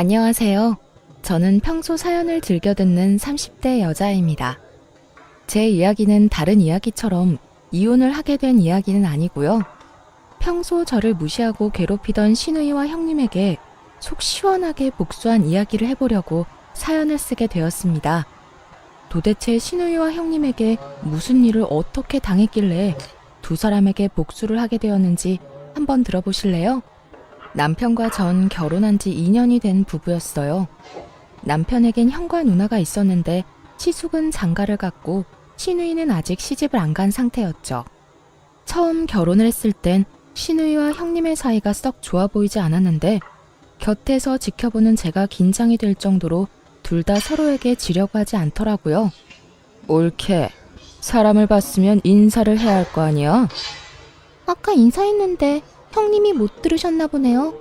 안녕하세요. 저는 평소 사연을 즐겨 듣는 30대 여자입니다. 제 이야기는 다른 이야기처럼 이혼을 하게 된 이야기는 아니고요. 평소 저를 무시하고 괴롭히던 시누이와 형님에게 속 시원하게 복수한 이야기를 해보려고 사연을 쓰게 되었습니다. 도대체 시누이와 형님에게 무슨 일을 어떻게 당했길래 두 사람에게 복수를 하게 되었는지 한번 들어보실래요? 남편과 전 결혼한 지 2년이 된 부부였어요. 남편에겐 형과 누나가 있었는데 시숙은 장가를 갔고 시누이는 아직 시집을 안 간 상태였죠. 처음 결혼을 했을 땐 시누이와 형님의 사이가 썩 좋아 보이지 않았는데 곁에서 지켜보는 제가 긴장이 될 정도로 둘 다 서로에게 지려고 하지 않더라고요. 옳게. 사람을 봤으면 인사를 해야 할 거 아니야? 아까 인사했는데 형님이 못 들으셨나 보네요.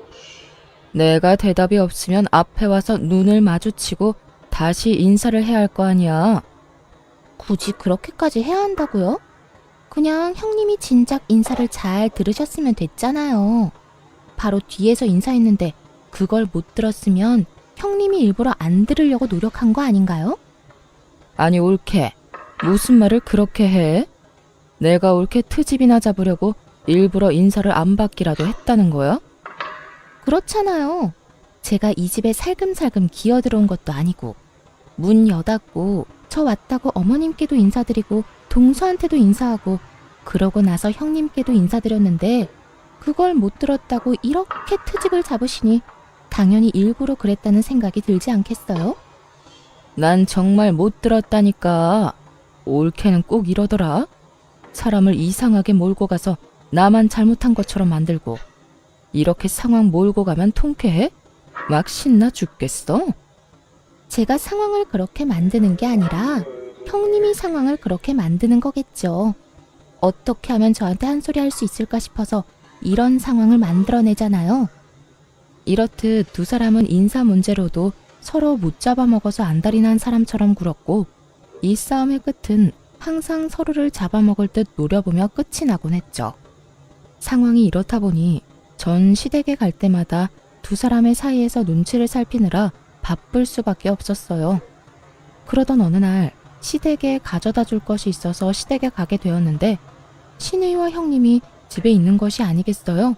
내가 대답이 없으면 앞에 와서 눈을 마주치고 다시 인사를 해야 할 거 아니야. 굳이 그렇게까지 해야 한다고요? 그냥 형님이 진작 인사를 잘 들으셨으면 됐잖아요. 바로 뒤에서 인사했는데 그걸 못 들었으면 형님이 일부러 안 들으려고 노력한 거 아닌가요? 아니 옳게. 무슨 말을 그렇게 해? 내가 옳게 트집이나 잡으려고 일부러 인사를 안 받기라도 했다는 거야? 그렇잖아요. 제가 이 집에 살금살금 기어들어온 것도 아니고 문 여닫고 저 왔다고 어머님께도 인사드리고 동서한테도 인사하고 그러고 나서 형님께도 인사드렸는데 그걸 못 들었다고 이렇게 트집을 잡으시니 당연히 일부러 그랬다는 생각이 들지 않겠어요? 난 정말 못 들었다니까. 옳게는 꼭 이러더라. 사람을 이상하게 몰고 가서 나만 잘못한 것처럼 만들고 이렇게 상황 몰고 가면 통쾌해? 막 신나 죽겠어. 제가 상황을 그렇게 만드는 게 아니라 형님이 상황을 그렇게 만드는 거겠죠. 어떻게 하면 저한테 한 소리 할 수 있을까 싶어서 이런 상황을 만들어내잖아요. 이렇듯 두 사람은 인사 문제로도 서로 못 잡아먹어서 안달이 난 사람처럼 굴었고 이 싸움의 끝은 항상 서로를 잡아먹을 듯 노려보며 끝이 나곤 했죠. 상황이 이렇다 보니 전 시댁에 갈 때마다 두 사람의 사이에서 눈치를 살피느라 바쁠 수밖에 없었어요. 그러던 어느 날 시댁에 가져다 줄 것이 있어서 시댁에 가게 되었는데 시누이와 형님이 집에 있는 것이 아니겠어요?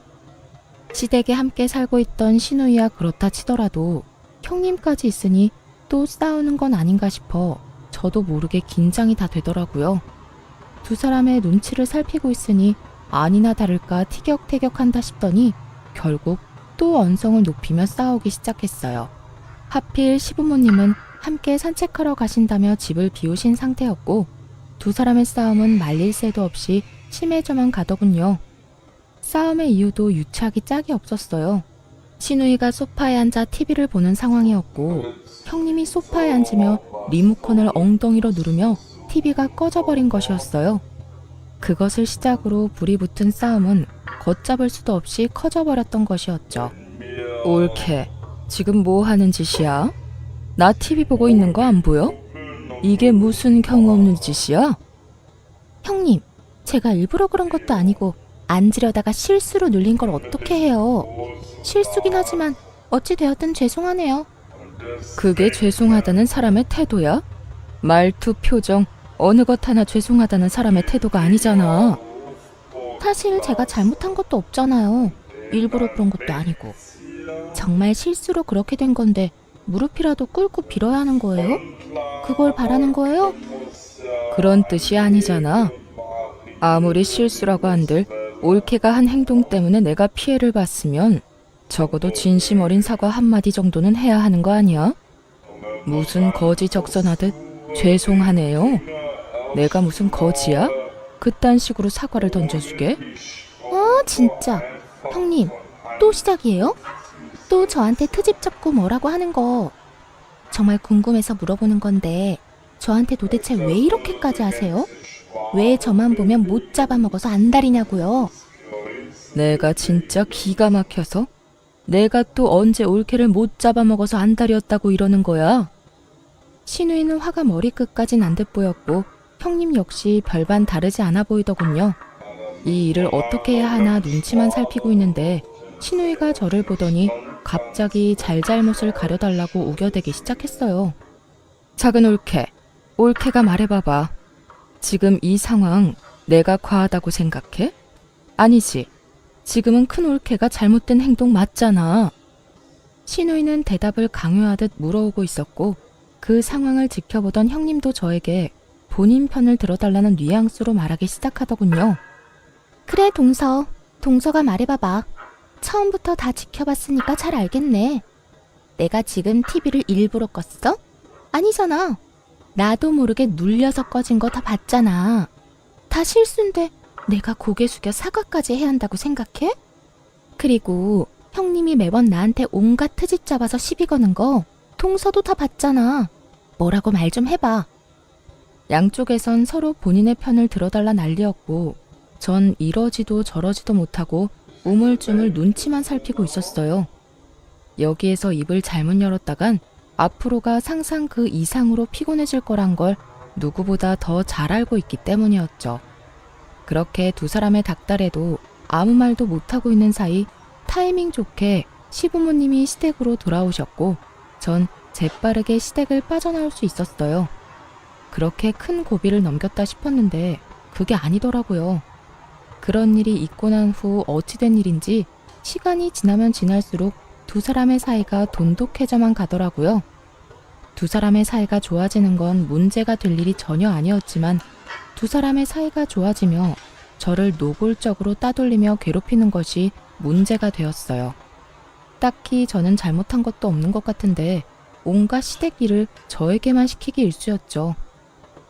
시댁에 함께 살고 있던 시누이야 그렇다 치더라도 형님까지 있으니 또 싸우는 건 아닌가 싶어 저도 모르게 긴장이 다 되더라고요. 두 사람의 눈치를 살피고 있으니 아니나 다를까 티격태격한다 싶더니 결국 또 언성을 높이며 싸우기 시작했어요. 하필 시부모님은 함께 산책하러 가신다며 집을 비우신 상태였고 두 사람의 싸움은 말릴 새도 없이 심해져만 가더군요. 싸움의 이유도 유치하기 짝이 없었어요. 시누이가 소파에 앉아 TV를 보는 상황이었고 형님이 소파에 앉으며 리모컨을 엉덩이로 누르며 TV가 꺼져버린 것이었어요. 그것을 시작으로 불이 붙은 싸움은 걷잡을 수도 없이 커져버렸던 것이었죠. 옳게. 지금 뭐 하는 짓이야? 나 TV 보고 있는 거 안 보여? 이게 무슨 경우 없는 짓이야? 형님, 제가 일부러 그런 것도 아니고 앉으려다가 실수로 눌린 걸 어떻게 해요? 실수긴 하지만 어찌 되었든 죄송하네요. 그게 죄송하다는 사람의 태도야? 말투, 표정, 어느 것 하나 죄송하다는 사람의 태도가 아니잖아. 사실 제가 잘못한 것도 없잖아요. 일부러 그런 것도 아니고. 정말 실수로 그렇게 된 건데 무릎이라도 꿇고 빌어야 하는 거예요? 그걸 바라는 거예요? 그런 뜻이 아니잖아. 아무리 실수라고 한들 옳게가 한 행동 때문에 내가 피해를 봤으면 적어도 진심 어린 사과 한마디 정도는 해야 하는 거 아니야? 무슨 거지 적선하듯 죄송하네요. 내가 무슨 거지야? 그딴 식으로 사과를 던져주게? 진짜. 형님, 또 시작이에요? 또 저한테 트집 잡고 뭐라고 하는 거. 정말 궁금해서 물어보는 건데 저한테 도대체 왜 이렇게까지 하세요? 왜 저만 보면 못 잡아먹어서 안달이냐고요? 내가 진짜 기가 막혀서? 내가 또 언제 옳게를 못 잡아먹어서 안달이었다고 이러는 거야? 시누이는 화가 머리끝까지 난 듯 보였고 형님 역시 별반 다르지 않아 보이더군요. 이 일을 어떻게 해야 하나 눈치만 살피고 있는데 시누이가 저를 보더니 갑자기 잘잘못을 가려달라고 우겨대기 시작했어요. 작은 올케가 말해봐봐. 지금 이 상황 내가 과하다고 생각해? 아니지. 지금은 큰 올케가 잘못된 행동 맞잖아. 신우이는 대답을 강요하듯 물어오고 있었고 그 상황을 지켜보던 형님도 저에게 본인 편을 들어달라는 뉘앙스로 말하기 시작하더군요. 그래, 동서가 말해봐봐. 처음부터 다 지켜봤으니까 잘 알겠네. 내가 지금 TV를 일부러 껐어? 아니잖아. 나도 모르게 눌려서 꺼진 거 다 봤잖아. 다 실수인데 내가 고개 숙여 사과까지 해야 한다고 생각해? 그리고 형님이 매번 나한테 온갖 트집 잡아서 시비 거는 거 동서도 다 봤잖아. 뭐라고 말 좀 해봐. 양쪽에선 서로 본인의 편을 들어달라 난리였고 전 이러지도 저러지도 못하고 우물쭈물 눈치만 살피고 있었어요. 여기에서 입을 잘못 열었다간 앞으로가 상상 그 이상으로 피곤해질 거란 걸 누구보다 더 잘 알고 있기 때문이었죠. 그렇게 두 사람의 닥달에도 아무 말도 못하고 있는 사이 타이밍 좋게 시부모님이 시댁으로 돌아오셨고 전 재빠르게 시댁을 빠져나올 수 있었어요. 그렇게 큰 고비를 넘겼다 싶었는데 그게 아니더라고요. 그런 일이 있고 난 후 어찌된 일인지 시간이 지나면 지날수록 두 사람의 사이가 돈독해져만 가더라고요. 두 사람의 사이가 좋아지는 건 문제가 될 일이 전혀 아니었지만 두 사람의 사이가 좋아지며 저를 노골적으로 따돌리며 괴롭히는 것이 문제가 되었어요. 딱히 저는 잘못한 것도 없는 것 같은데 온갖 시댁 일을 저에게만 시키기 일쑤였죠.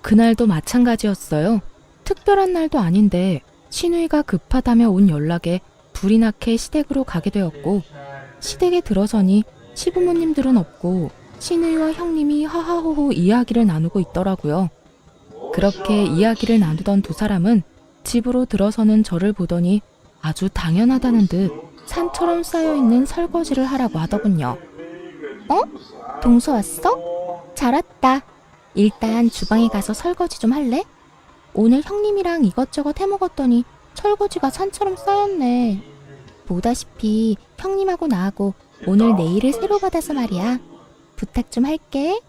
그날도 마찬가지였어요. 특별한 날도 아닌데 신우이가 급하다며 온 연락에 불이 나게 시댁으로 가게 되었고 시댁에 들어서니 시부모님들은 없고 신우이와 형님이 하하호호 이야기를 나누고 있더라고요. 그렇게 이야기를 나누던 두 사람은 집으로 들어서는 저를 보더니 아주 당연하다는 듯 산처럼 쌓여있는 설거지를 하라고 하더군요. 동서 왔어? 잘 왔다. 일단 주방에 가서 설거지 좀 할래? 오늘 형님이랑 이것저것 해먹었더니 설거지가 산처럼 쌓였네. 보다시피 형님하고 나하고 오늘 네일을 새로 받아서 말이야. 부탁 좀 할게.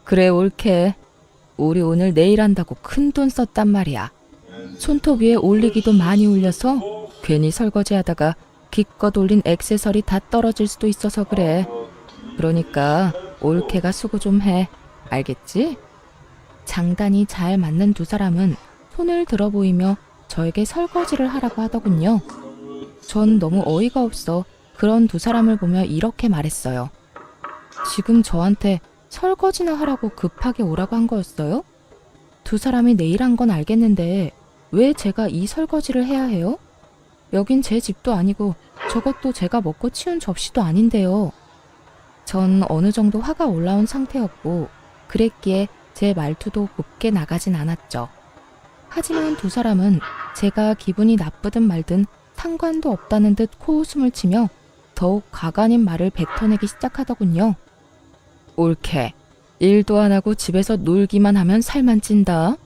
그래 올케. 우리 오늘 내일 한다고 큰돈 썼단 말이야. 손톱 위에 올리기도 많이 올려서 괜히 설거지하다가 기껏 올린 액세서리 다 떨어질 수도 있어서 그래. 그러니까 올케가 수고 좀 해. 알겠지? 장단이 잘 맞는 두 사람은 손을 들어 보이며 저에게 설거지를 하라고 하더군요. 전 너무 어이가 없어 그런 두 사람을 보며 이렇게 말했어요. 지금 저한테 설거지나 하라고 급하게 오라고 한 거였어요? 두 사람이 내일 한 건 알겠는데 왜 제가 이 설거지를 해야 해요? 여긴 제 집도 아니고 저것도 제가 먹고 치운 접시도 아닌데요. 전 어느 정도 화가 올라온 상태였고 그랬기에 제 말투도 곱게 나가진 않았죠. 하지만 두 사람은 제가 기분이 나쁘든 말든 상관도 없다는 듯 코웃음을 치며 더욱 가관인 말을 뱉어내기 시작하더군요. 올케, 일도 안 하고 집에서 놀기만 하면 살만 찐다.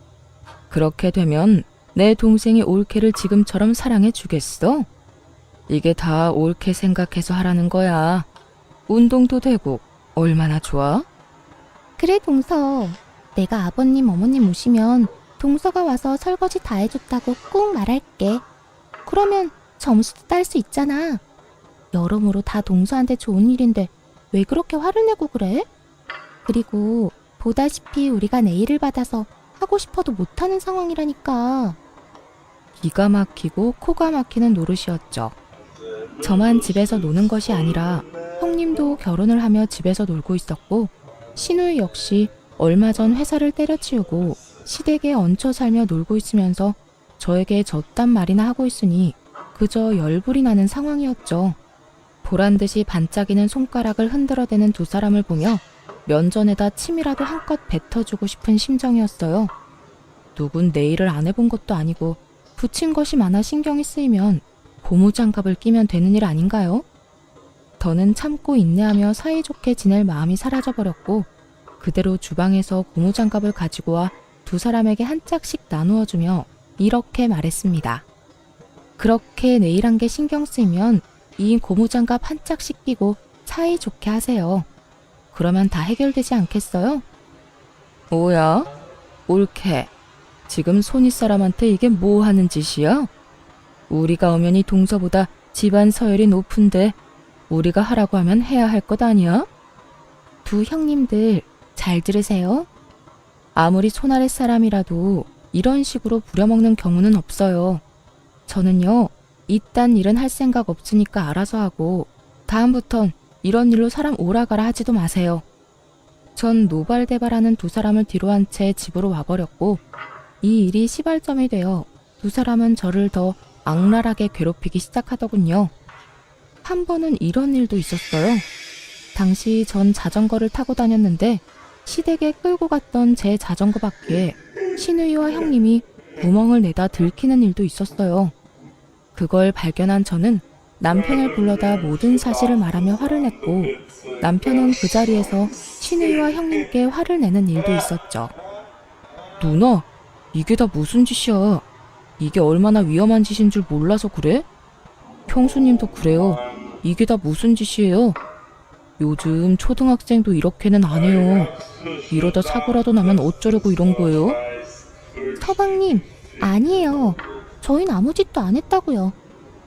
그렇게 되면 내 동생이 올케를 지금처럼 사랑해 주겠어? 이게 다 올케 생각해서 하라는 거야. 운동도 되고 얼마나 좋아? 그래, 동서. 내가 아버님, 어머님 오시면 동서가 와서 설거지 다 해줬다고 꼭 말할게. 그러면 점수도 딸 수 있잖아. 여러모로 다 동서한테 좋은 일인데 왜 그렇게 화를 내고 그래? 그리고 보다시피 우리가 네일을 받아서 하고 싶어도 못하는 상황이라니까. 기가 막히고 코가 막히는 노릇이었죠. 저만 집에서 노는 것이 아니라 형님도 결혼을 하며 집에서 놀고 있었고 신우이 역시 얼마 전 회사를 때려치우고 시댁에 얹혀 살며 놀고 있으면서 저에게 저딴 말이나 하고 있으니 그저 열불이 나는 상황이었죠. 보란듯이 반짝이는 손가락을 흔들어대는 두 사람을 보며 면전에다 침이라도 한껏 뱉어주고 싶은 심정이었어요. 누군 네일을 안 해본 것도 아니고 붙인 것이 많아 신경이 쓰이면 고무장갑을 끼면 되는 일 아닌가요? 더는 참고 인내하며 사이좋게 지낼 마음이 사라져버렸고 그대로 주방에서 고무장갑을 가지고 와 두 사람에게 한 짝씩 나누어주며 이렇게 말했습니다. 그렇게 네일한 게 신경 쓰이면 이 고무장갑 한 짝씩 끼고 사이좋게 하세요. 그러면 다 해결되지 않겠어요? 뭐야? 옳게. 지금 손윗 사람한테 이게 뭐 하는 짓이야? 우리가 엄연히 동서보다 집안 서열이 높은데 우리가 하라고 하면 해야 할 것 아니야? 두 형님들 잘 들으세요. 아무리 손아랫 사람이라도 이런 식으로 부려먹는 경우는 없어요. 저는요, 이딴 일은 할 생각 없으니까 알아서 하고 다음부턴 이런 일로 사람 오라가라 하지도 마세요. 전 노발대발하는 두 사람을 뒤로한 채 집으로 와버렸고 이 일이 시발점이 되어 두 사람은 저를 더 악랄하게 괴롭히기 시작하더군요. 한 번은 이런 일도 있었어요. 당시 전 자전거를 타고 다녔는데 시댁에 끌고 갔던 제 자전거 바퀴에 시누이와 형님이 구멍을 내다 들키는 일도 있었어요. 그걸 발견한 저는 남편을 불러다 모든 사실을 말하며 화를 냈고 남편은 그 자리에서 시누이와 형님께 화를 내는 일도 있었죠. 누나, 이게 다 무슨 짓이야? 이게 얼마나 위험한 짓인 줄 몰라서 그래? 형수님도 그래요. 이게 다 무슨 짓이에요? 요즘 초등학생도 이렇게는 안 해요. 이러다 사고라도 나면 어쩌려고 이런 거예요? 서방님, 아니에요. 저희는 아무 짓도 안 했다고요.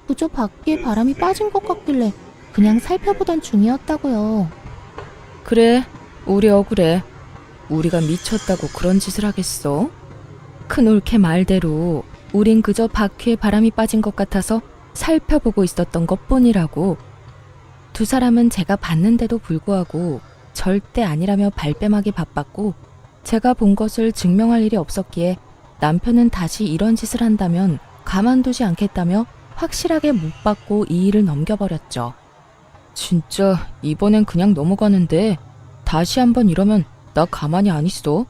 그저 바퀴에 바람이 빠진 것 같길래 그냥 살펴보던 중이었다고요. 그래, 우리 억울해. 우리가 미쳤다고 그런 짓을 하겠어? 큰올케 말대로 우린 그저 바퀴에 바람이 빠진 것 같아서 살펴보고 있었던 것뿐이라고. 두 사람은 제가 봤는데도 불구하고 절대 아니라며 발뺌하기 바빴고 제가 본 것을 증명할 일이 없었기에 남편은 다시 이런 짓을 한다면 가만두지 않겠다며 확실하게 못 받고 이 일을 넘겨버렸죠. 진짜 이번엔 그냥 넘어가는데 다시 한번 이러면 나 가만히 안 있어.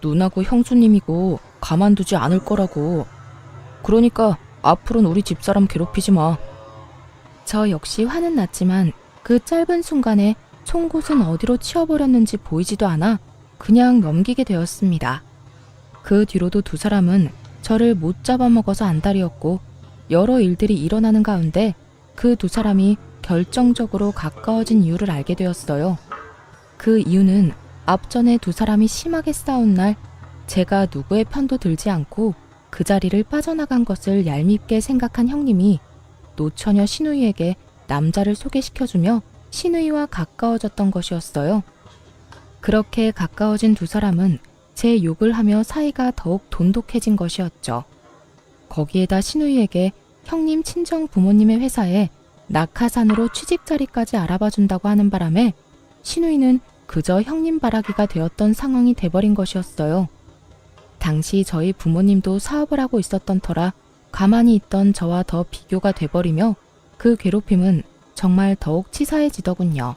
누나고 형수님이고 가만두지 않을 거라고. 그러니까 앞으로는 우리 집사람 괴롭히지 마. 저 역시 화는 났지만 그 짧은 순간에 송곳은 어디로 치워버렸는지 보이지도 않아 그냥 넘기게 되었습니다. 그 뒤로도 두 사람은 저를 못 잡아먹어서 안달이었고 여러 일들이 일어나는 가운데 그 두 사람이 결정적으로 가까워진 이유를 알게 되었어요. 그 이유는 앞전에 두 사람이 심하게 싸운 날 제가 누구의 편도 들지 않고 그 자리를 빠져나간 것을 얄밉게 생각한 형님이 노처녀 시누이에게 남자를 소개시켜주며 시누이와 가까워졌던 것이었어요. 그렇게 가까워진 두 사람은 제 욕을 하며 사이가 더욱 돈독해진 것이었죠. 거기에다 시누이에게 형님 친정 부모님의 회사에 낙하산으로 취직 자리까지 알아봐준다고 하는 바람에 시누이는 그저 형님 바라기가 되었던 상황이 돼버린 것이었어요. 당시 저희 부모님도 사업을 하고 있었던 터라 가만히 있던 저와 더 비교가 돼버리며 그 괴롭힘은 정말 더욱 치사해지더군요.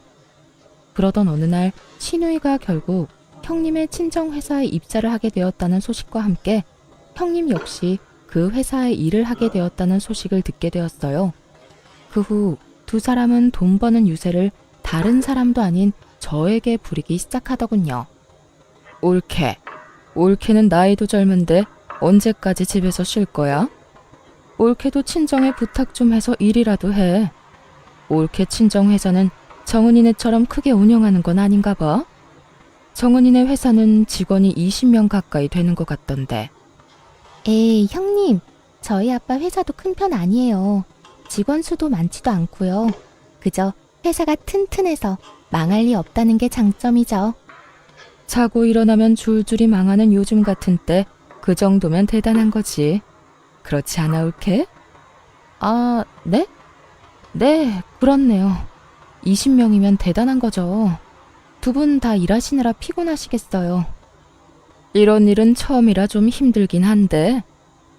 그러던 어느 날 시누이가 결국 형님의 친정 회사에 입사를 하게 되었다는 소식과 함께 형님 역시 그 회사에 일을 하게 되었다는 소식을 듣게 되었어요. 그 후 두 사람은 돈 버는 유세를 다른 사람도 아닌 저에게 부리기 시작하더군요. 옳게. 옳게는 나이도 젊은데 언제까지 집에서 쉴 거야? 옳게도 친정에 부탁 좀 해서 일이라도 해. 옳게 친정 회사는 정은이네처럼 크게 운영하는 건 아닌가 봐. 정은이네 회사는 직원이 20명 가까이 되는 것 같던데. 에이, 형님. 저희 아빠 회사도 큰 편 아니에요. 직원 수도 많지도 않고요. 그저 회사가 튼튼해서 망할 리 없다는 게 장점이죠. 자고 일어나면 줄줄이 망하는 요즘 같은 때 그 정도면 대단한 거지. 그렇지 않아, 옳게? 아, 네? 네, 그렇네요. 20명이면 대단한 거죠. 두 분 다 일하시느라 피곤하시겠어요. 이런 일은 처음이라 좀 힘들긴 한데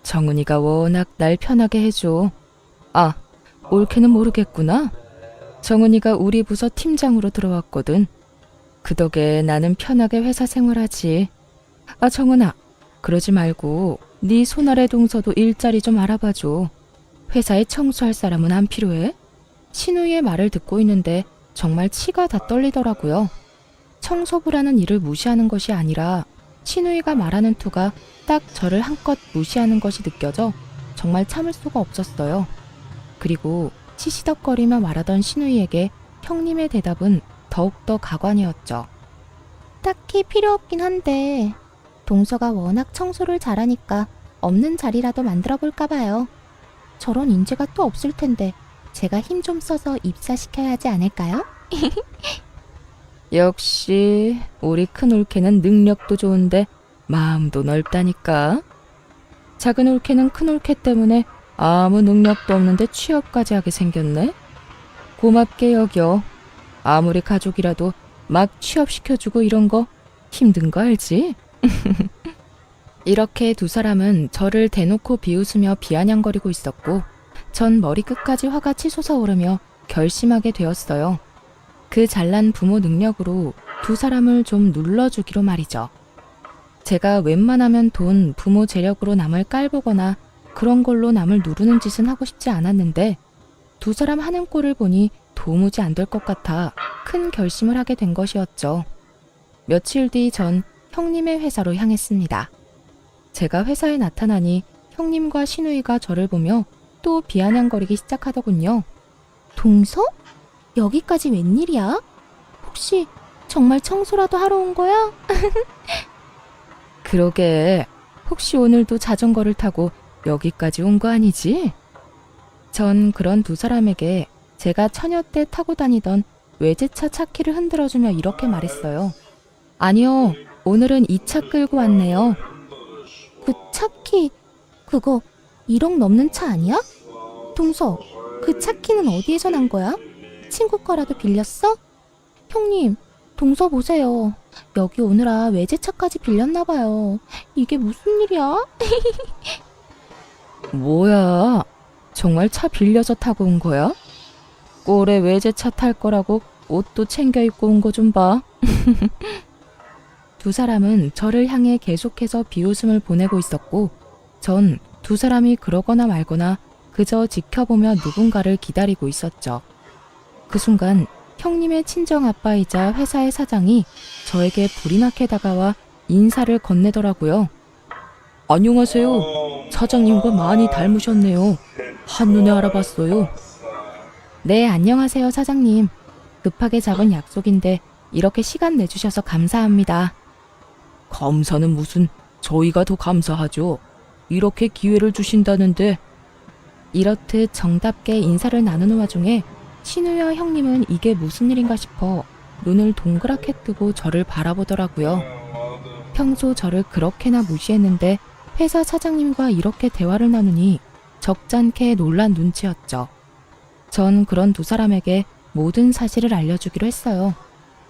정은이가 워낙 날 편하게 해줘. 아, 옳게는 모르겠구나. 정은이가 우리 부서 팀장으로 들어왔거든. 그 덕에 나는 편하게 회사 생활하지. 아, 정은아, 그러지 말고 네 손아래 동서도 일자리 좀 알아봐줘. 회사에 청소할 사람은 안 필요해? 신우이의 말을 듣고 있는데 정말 치가 다 떨리더라고요. 청소부라는 일을 무시하는 것이 아니라 신우이가 말하는 투가 딱 저를 한껏 무시하는 것이 느껴져 정말 참을 수가 없었어요. 그리고 끝없이 시덕거리며 말하던 신우이에게 형님의 대답은 더욱더 가관이었죠. 딱히 필요 없긴 한데 동서가 워낙 청소를 잘하니까 없는 자리라도 만들어 볼까 봐요. 저런 인재가 또 없을 텐데 제가 힘 좀 써서 입사시켜야 하지 않을까요? 역시 우리 큰 올케는 능력도 좋은데 마음도 넓다니까. 작은 올케는 큰 올케 때문에 아무 능력도 없는데 취업까지 하게 생겼네. 고맙게 여겨. 아무리 가족이라도 막 취업시켜주고 이런 거 힘든 거 알지? 이렇게 두 사람은 저를 대놓고 비웃으며 비아냥거리고 있었고 전 머리끝까지 화가 치솟아오르며 결심하게 되었어요. 그 잘난 부모 능력으로 두 사람을 좀 눌러주기로 말이죠. 제가 웬만하면 돈, 부모 재력으로 남을 깔보거나 그런 걸로 남을 누르는 짓은 하고 싶지 않았는데 두 사람 하는 꼴을 보니 도무지 안 될 것 같아 큰 결심을 하게 된 것이었죠. 며칠 뒤 전 형님의 회사로 향했습니다. 제가 회사에 나타나니 형님과 신우이가 저를 보며 또 비아냥거리기 시작하더군요. 동서? 여기까지 웬일이야? 혹시 정말 청소라도 하러 온 거야? 그러게, 혹시 오늘도 자전거를 타고 여기까지 온 거 아니지? 전 그런 두 사람에게 제가 처녀 때 타고 다니던 외제차 차키를 흔들어주며 이렇게 말했어요. 아니요, 오늘은 이 차 끌고 왔네요. 그 차키 그거 1억 넘는 차 아니야? 동서, 그 차키는 어디에서 난 거야? 친구 거라도 빌렸어? 형님, 동서 보세요. 여기 오느라 외제차까지 빌렸나 봐요. 이게 무슨 일이야? 뭐야, 정말 차 빌려서 타고 온 거야? 꼴에 외제차 탈 거라고 옷도 챙겨 입고 온 거 좀 봐. 두 사람은 저를 향해 계속해서 비웃음을 보내고 있었고 전 두 사람이 그러거나 말거나 그저 지켜보며 누군가를 기다리고 있었죠. 그 순간 형님의 친정아빠이자 회사의 사장이 저에게 불이 나게 다가와 인사를 건네더라고요. 안녕하세요. 사장님과 많이 닮으셨네요. 한눈에 알아봤어요. 네, 안녕하세요, 사장님. 급하게 잡은 약속인데 이렇게 시간 내주셔서 감사합니다. 감사는 무슨, 저희가 더 감사하죠. 이렇게 기회를 주신다는데. 이렇듯 정답게 인사를 나누는 와중에 신우와 형님은 이게 무슨 일인가 싶어 눈을 동그랗게 뜨고 저를 바라보더라고요. 평소 저를 그렇게나 무시했는데 회사 사장님과 이렇게 대화를 나누니 적잖게 놀란 눈치였죠. 전 그런 두 사람에게 모든 사실을 알려주기로 했어요.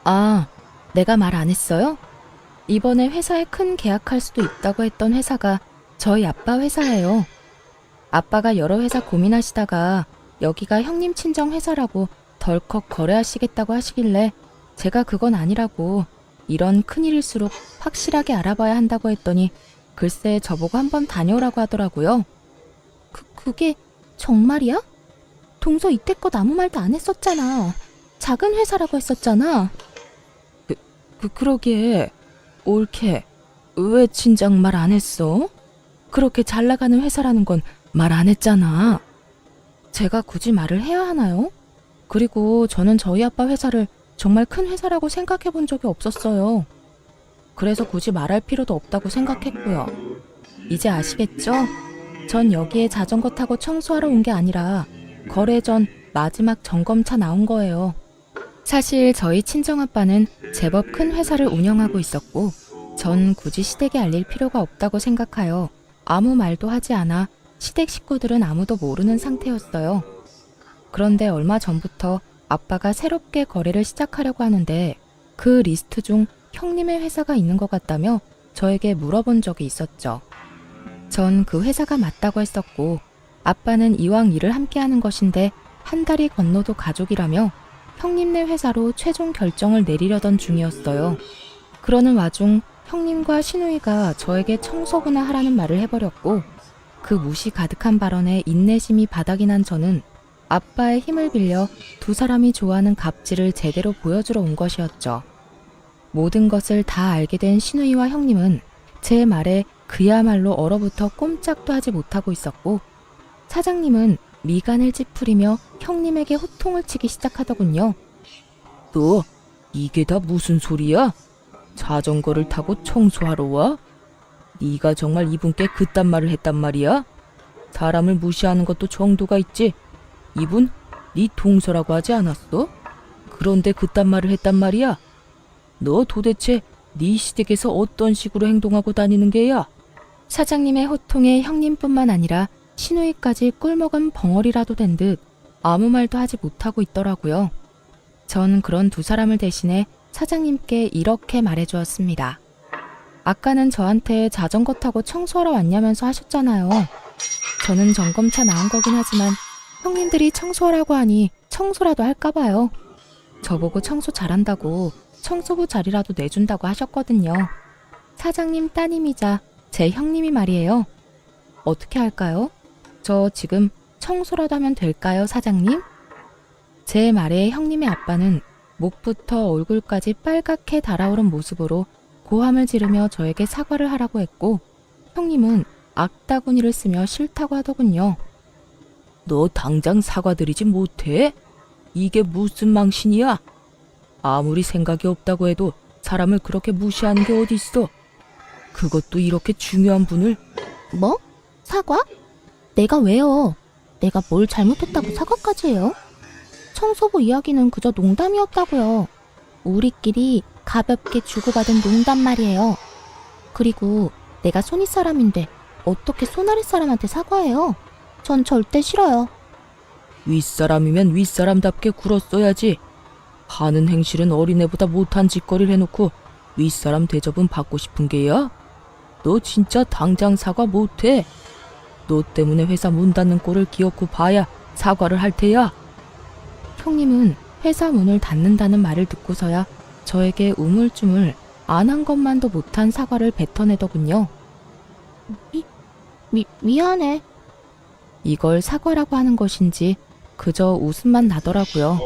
아, 내가 말 안 했어요? 이번에 회사에 큰 계약할 수도 있다고 했던 회사가 저희 아빠 회사예요. 아빠가 여러 회사 고민하시다가 여기가 형님 친정 회사라고 덜컥 거래하시겠다고 하시길래 제가 그건 아니라고 이런 큰일일수록 확실하게 알아봐야 한다고 했더니 글쎄 저보고 한번 다녀오라고 하더라고요. 그게 정말이야? 동서 이때껏 아무 말도 안 했었잖아. 작은 회사라고 했었잖아. 그러게. 올케, 왜 진작 말 안 했어? 그렇게 잘 나가는 회사라는 건 말 안 했잖아. 제가 굳이 말을 해야 하나요? 그리고 저는 저희 아빠 회사를 정말 큰 회사라고 생각해 본 적이 없었어요. 그래서 굳이 말할 필요도 없다고 생각했고요. 이제 아시겠죠? 전 여기에 자전거 타고 청소하러 온 게 아니라 거래 전 마지막 점검차 나온 거예요. 사실 저희 친정아빠는 제법 큰 회사를 운영하고 있었고 전 굳이 시댁에 알릴 필요가 없다고 생각하여 아무 말도 하지 않아 시댁 식구들은 아무도 모르는 상태였어요. 그런데 얼마 전부터 아빠가 새롭게 거래를 시작하려고 하는데 그 리스트 중 형님의 회사가 있는 것 같다며 저에게 물어본 적이 있었죠. 전 그 회사가 맞다고 했었고 아빠는 이왕 일을 함께 하는 것인데 한 달이 건너도 가족이라며 형님네 회사로 최종 결정을 내리려던 중이었어요. 그러는 와중 형님과 신우이가 저에게 청소구나 하라는 말을 해버렸고 그 무시 가득한 발언에 인내심이 바닥이 난 저는 아빠의 힘을 빌려 두 사람이 좋아하는 갑질을 제대로 보여주러 온 것이었죠. 모든 것을 다 알게 된 신우이와 형님은 제 말에 그야말로 얼어붙어 꼼짝도 하지 못하고 있었고 사장님은 미간을 찌푸리며 형님에게 호통을 치기 시작하더군요. 너 이게 다 무슨 소리야? 자전거를 타고 청소하러 와? 네가 정말 이분께 그딴 말을 했단 말이야? 사람을 무시하는 것도 정도가 있지. 이분 네 동서라고 하지 않았어? 그런데 그딴 말을 했단 말이야? 너 도대체 네 시댁에서 어떤 식으로 행동하고 다니는 게야? 사장님의 호통에 형님뿐만 아니라 시누이까지 꿀먹은 벙어리라도 된 듯 아무 말도 하지 못하고 있더라고요. 전 그런 두 사람을 대신해 사장님께 이렇게 말해주었습니다. 아까는 저한테 자전거 타고 청소하러 왔냐면서 하셨잖아요. 저는 점검차 나온 거긴 하지만 형님들이 청소하라고 하니 청소라도 할까봐요. 저보고 청소 잘한다고 청소부 자리라도 내준다고 하셨거든요. 사장님 따님이자 제 형님이 말이에요. 어떻게 할까요? 저 지금 청소라도 하면 될까요, 사장님? 제 말에 형님의 아빠는 목부터 얼굴까지 빨갛게 달아오른 모습으로 고함을 지르며 저에게 사과를 하라고 했고, 형님은 악다구니를 쓰며 싫다고 하더군요. 너 당장 사과드리지 못해? 이게 무슨 망신이야? 아무리 생각이 없다고 해도 사람을 그렇게 무시하는 게 어딨어? 그것도 이렇게 중요한 분을. 뭐? 사과? 내가 왜요? 내가 뭘 잘못했다고 사과까지 해요? 청소부 이야기는 그저 농담이었다고요. 우리끼리 가볍게 주고받은 농담 말이에요. 그리고 내가 손윗 사람인데 어떻게 손아랫 사람한테 사과해요? 전 절대 싫어요. 윗사람이면 윗사람답게 굴었어야지. 하는 행실은 어린애보다 못한 짓거리를 해놓고 윗사람 대접은 받고 싶은 게야? 너 진짜 당장 사과 못해? 너 때문에 회사 문 닫는 꼴을 기어코 봐야 사과를 할 테야. 형님은 회사 문을 닫는다는 말을 듣고서야 저에게 우물쭈물 안 한 것만도 못한 사과를 뱉어내더군요. 미안해. 이걸 사과라고 하는 것인지 그저 웃음만 나더라고요.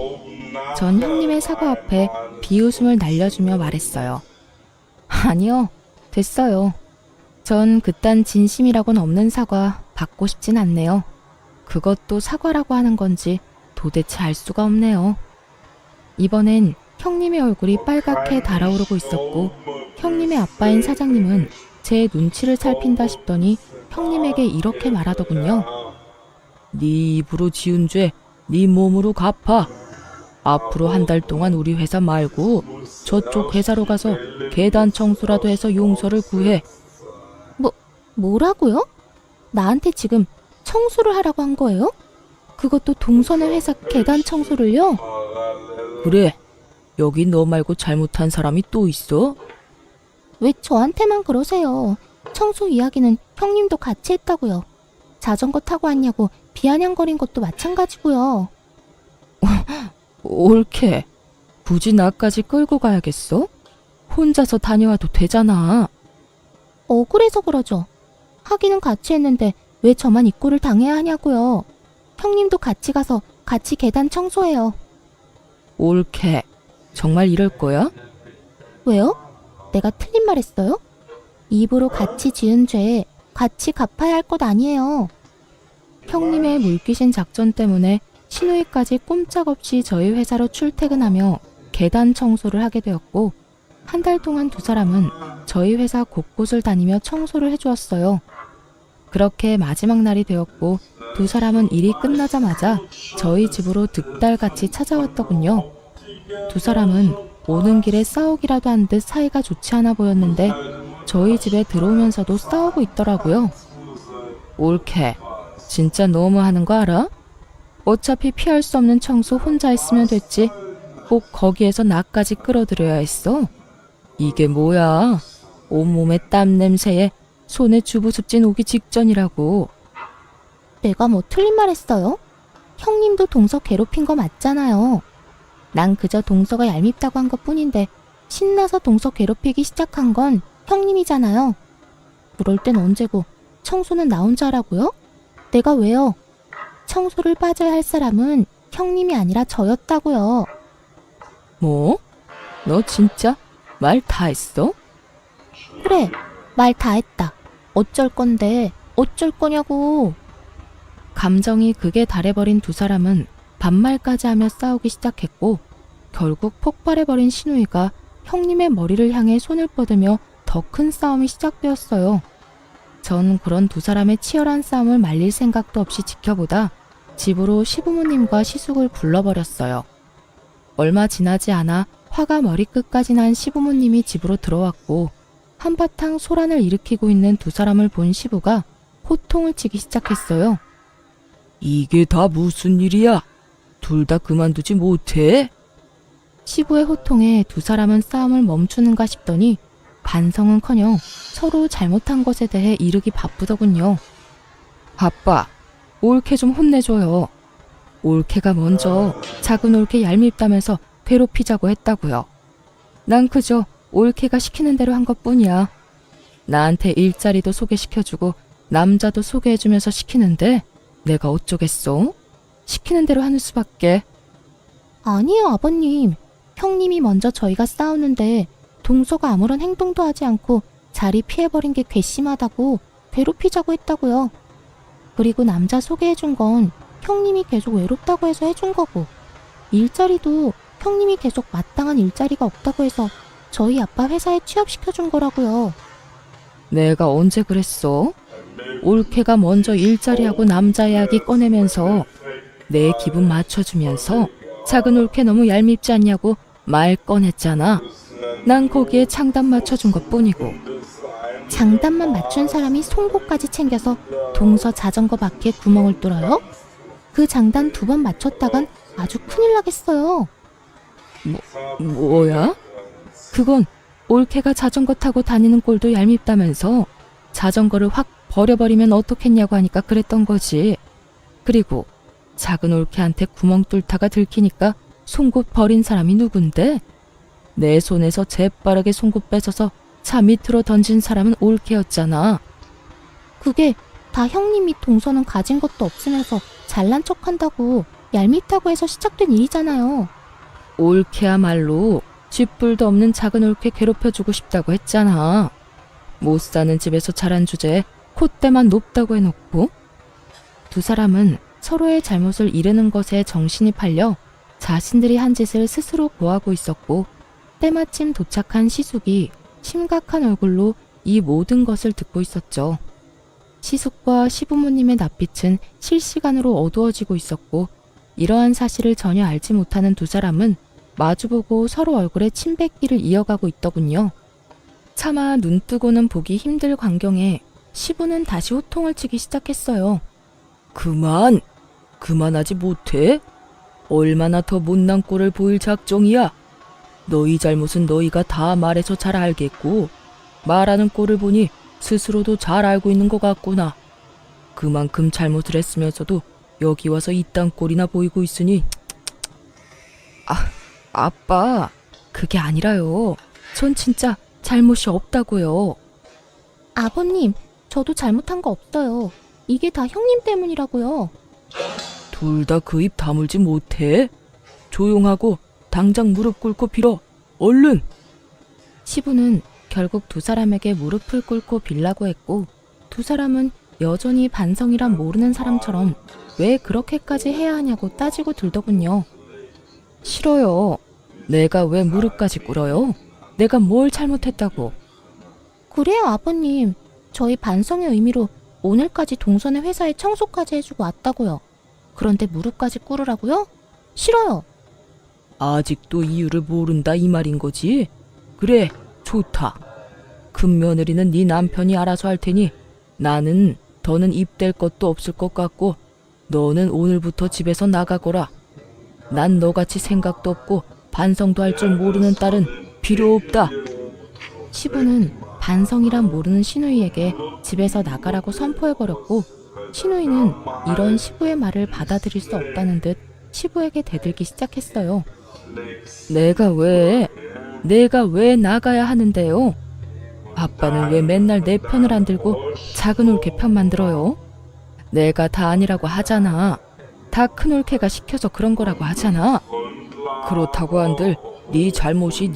전 형님의 사과 앞에 비웃음을 날려주며 말했어요. 아니요, 됐어요. 전 그딴 진심이라고는 없는 사과 받고 싶진 않네요. 그것도 사과라고 하는 건지 도대체 알 수가 없네요. 이번엔 형님의 얼굴이 빨갛게 달아오르고 있었고, 형님의 아빠인 사장님은 제 눈치를 살핀다 싶더니 형님에게 이렇게 말하더군요. 네 입으로 지은 죄 네 몸으로 갚아. 앞으로 한 달 동안 우리 회사 말고 저쪽 회사로 가서 계단 청소라도 해서 용서를 구해. 뭐라고요? 나한테 지금 청소를 하라고 한 거예요? 그것도 동선의 회사 계단 청소를요? 그래, 여기 너 말고 잘못한 사람이 또 있어? 왜 저한테만 그러세요? 청소 이야기는 형님도 같이 했다고요. 자전거 타고 왔냐고 비아냥거린 것도 마찬가지고요. 옳게. 굳이 나까지 끌고 가야겠어? 혼자서 다녀와도 되잖아. 억울해서 그러죠. 하기는 같이 했는데 왜 저만 이 꼴을 당해야 하냐고요. 형님도 같이 가서 같이 계단 청소해요. 옳게. 정말 이럴 거야? 왜요? 내가 틀린 말 했어요? 입으로 같이 지은 죄 같이 갚아야 할 것 아니에요. 형님의 물귀신 작전 때문에 시누이까지 꼼짝없이 저희 회사로 출퇴근하며 계단 청소를 하게 되었고, 한 달 동안 두 사람은 저희 회사 곳곳을 다니며 청소를 해주었어요. 그렇게 마지막 날이 되었고, 두 사람은 일이 끝나자마자 저희 집으로 득달같이 찾아왔더군요. 두 사람은 오는 길에 싸우기라도 한 듯 사이가 좋지 않아 보였는데 저희 집에 들어오면서도 싸우고 있더라고요. 옳게. 진짜 너무하는 거 알아? 어차피 피할 수 없는 청소 혼자 했으면 됐지. 꼭 거기에서 나까지 끌어들여야 했어. 이게 뭐야? 온몸에 땀 냄새에 손에 주부습진 오기 직전이라고. 내가 뭐 틀린 말 했어요? 형님도 동서 괴롭힌 거 맞잖아요. 난 그저 동서가 얄밉다고 한 것뿐인데 신나서 동서 괴롭히기 시작한 건 형님이잖아요. 그럴 땐 언제고 청소는 나 혼자 하라고요? 내가 왜요? 청소를 빠져야 할 사람은 형님이 아니라 저였다고요. 뭐? 너 진짜 말 다 했어? 그래, 말 다 했다. 어쩔 건데 어쩔 거냐고. 감정이 극에 달해버린 두 사람은 반말까지 하며 싸우기 시작했고 결국 폭발해버린 신우이가 형님의 머리를 향해 손을 뻗으며 더 큰 싸움이 시작되었어요. 전 그런 두 사람의 치열한 싸움을 말릴 생각도 없이 지켜보다 집으로 시부모님과 시숙을 불러버렸어요. 얼마 지나지 않아 화가 머리끝까지 난 시부모님이 집으로 들어왔고 한바탕 소란을 일으키고 있는 두 사람을 본 시부가 호통을 치기 시작했어요. 이게 다 무슨 일이야? 둘 다 그만두지 못해? 시부의 호통에 두 사람은 싸움을 멈추는가 싶더니 반성은커녕 서로 잘못한 것에 대해 이르기 바쁘더군요. 아빠, 올케 좀 혼내줘요. 올케가 먼저 작은 올케 얄밉다면서 괴롭히자고 했다고요. 난 그저 올케가 시키는 대로 한 것뿐이야. 나한테 일자리도 소개시켜주고 남자도 소개해주면서 시키는데 내가 어쩌겠어? 시키는 대로 하는 수밖에. 아니에요, 아버님. 형님이 먼저 저희가 싸우는데 동서가 아무런 행동도 하지 않고 자리 피해버린 게 괘씸하다고 괴롭히자고 했다고요. 그리고 남자 소개해준 건 형님이 계속 외롭다고 해서 해준 거고, 일자리도 형님이 계속 마땅한 일자리가 없다고 해서 저희 아빠 회사에 취업시켜준 거라고요. 내가 언제 그랬어? 올케가 먼저 일자리하고 남자 이야기 꺼내면서 내 기분 맞춰주면서 작은 올케 너무 얄밉지 않냐고 말 꺼냈잖아. 난 거기에 장단 맞춰준 것뿐이고. 장단만 맞춘 사람이 송곳까지 챙겨서 동서 자전거 바퀴에 구멍을 뚫어요? 그 장단 2번 맞췄다간 아주 큰일 나겠어요. 뭐야? 그건 올케가 자전거 타고 다니는 꼴도 얄밉다면서 자전거를 확 버려버리면 어떻겠냐고 하니까 그랬던 거지. 그리고 작은 올케한테 구멍 뚫다가 들키니까 송곳 버린 사람이 누군데? 내 손에서 재빠르게 송곳 뺏어서 차 밑으로 던진 사람은 올케였잖아. 그게 다 형님이 동서는 가진 것도 없으면서 잘난 척한다고 얄밉다고 해서 시작된 일이잖아요. 올케야말로 쥐뿔도 없는 작은 올케 괴롭혀주고 싶다고 했잖아. 못 사는 집에서 자란 주제에 콧대만 높다고 해놓고. 두 사람은 서로의 잘못을 이르는 것에 정신이 팔려 자신들이 한 짓을 스스로 고하고 있었고, 때마침 도착한 시숙이 심각한 얼굴로 이 모든 것을 듣고 있었죠. 시숙과 시부모님의 낯빛은 실시간으로 어두워지고 있었고, 이러한 사실을 전혀 알지 못하는 두 사람은 마주보고 서로 얼굴에 침 뱉기를 이어가고 있더군요. 차마 눈 뜨고는 보기 힘들 광경에 시부는 다시 호통을 치기 시작했어요. 그만하지 못해? 얼마나 더 못난 꼴을 보일 작정이야? 너희 잘못은 너희가 다 말해서 잘 알겠고, 말하는 꼴을 보니 스스로도 잘 알고 있는 것 같구나. 그만큼 잘못을 했으면서도 여기 와서 이딴 꼴이나 보이고 있으니. 아빠, 그게 아니라요. 전 진짜 잘못이 없다고요. 아버님, 저도 잘못한 거 없어요. 이게 다 형님 때문이라고요. 둘 다 그 입 다물지 못해? 조용하고 당장 무릎 꿇고 빌어. 얼른! 시부는 결국 두 사람에게 무릎을 꿇고 빌라고 했고, 두 사람은 여전히 반성이란 모르는 사람처럼 왜 그렇게까지 해야 하냐고 따지고 들더군요. 싫어요. 내가 왜 무릎까지 꿇어요? 내가 뭘 잘못했다고. 그래요, 아버님. 저희 반성의 의미로 오늘까지 동선의 회사에 청소까지 해주고 왔다고요. 그런데 무릎까지 꿇으라고요? 싫어요. 아직도 이유를 모른다 이 말인 거지? 그래, 좋다. 큰 며느리는 네 남편이 알아서 할 테니 나는 더는 입댈 것도 없을 것 같고, 너는 오늘부터 집에서 나가거라. 난 너같이 생각도 없고 반성도 할 줄 모르는 딸은 필요 없다. 시부는 반성이란 모르는 시누이에게 집에서 나가라고 선포해버렸고, 시누이는 이런 시부의 말을 받아들일 수 없다는 듯 시부에게 대들기 시작했어요. 내가 왜 나가야 하는데요? 아빠는 왜 맨날 내 편을 안 들고 작은 올케 편 만들어요? 내가 다 아니라고 하잖아. 다 큰 올케가 시켜서 그런 거라고 하잖아. 그렇다고 한들 네 잘못이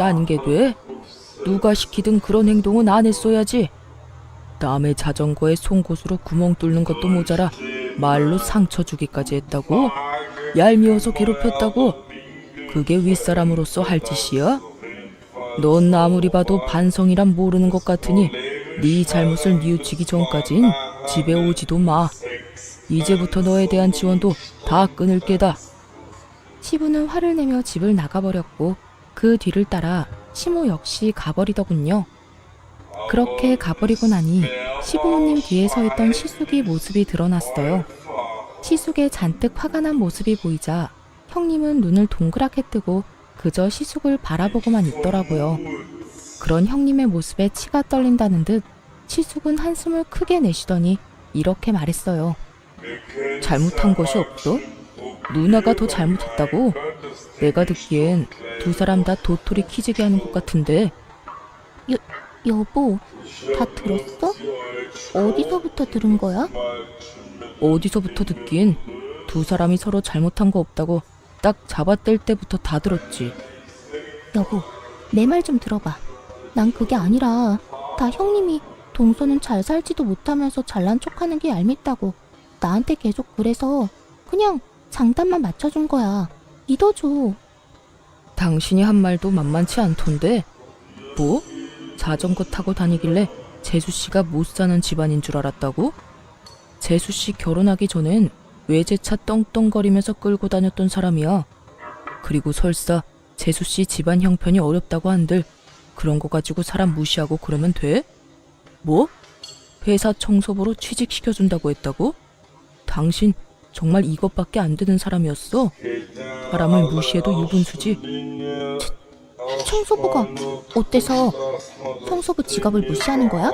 아닌 게 돼? 누가 시키든 그런 행동은 안 했어야지. 남의 자전거에 송곳으로 구멍 뚫는 것도 모자라 말로 상처 주기까지 했다고? 얄미워서 괴롭혔다고? 그게 윗사람으로서 할 짓이야? 넌 아무리 봐도 반성이란 모르는 것 같으니 네 잘못을 뉘우치기 전까진 집에 오지도 마. 이제부터 너에 대한 지원도 다 끊을 게다. 시부는 화를 내며 집을 나가버렸고 그 뒤를 따라 시모 역시 가버리더군요. 그렇게 가버리고 나니 시부모님 뒤에 서 있던 시숙이 모습이 드러났어요. 시숙의 잔뜩 화가 난 모습이 보이자 형님은 눈을 동그랗게 뜨고 그저 시숙을 바라보고만 있더라고요. 그런 형님의 모습에 치가 떨린다는 듯 시숙은 한숨을 크게 내쉬더니 이렇게 말했어요. 잘못한 것이 없어? 누나가 더 잘못했다고? 내가 듣기엔 두 사람 다 도토리 키재기 하는 것 같은데. 여보, 다 들었어? 어디서부터 들은 거야? 어디서부터 듣긴 두 사람이 서로 잘못한 거 없다고 딱 잡아뗄 때부터 다 들었지. 여보, 내 말 좀 들어봐. 난 그게 아니라 다 형님이 동서는 잘 살지도 못하면서 잘난 척하는 게 얄밉다고 나한테 계속 그래서 그냥 장단만 맞춰준 거야. 믿어줘. 당신이 한 말도 만만치 않던데. 뭐? 자전거 타고 다니길래 재수씨가 못 사는 집안인 줄 알았다고? 재수씨 결혼하기 전엔 외제차 떵떵거리면서 끌고 다녔던 사람이야. 그리고 설사 재수씨 집안 형편이 어렵다고 한들 그런 거 가지고 사람 무시하고 그러면 돼? 뭐? 회사 청소부로 취직시켜준다고 했다고? 당신 정말 이것밖에 안 되는 사람이었어? 사람을 무시해도 유분수지. 청소부가 어때서 청소부 직업을 무시하는 거야?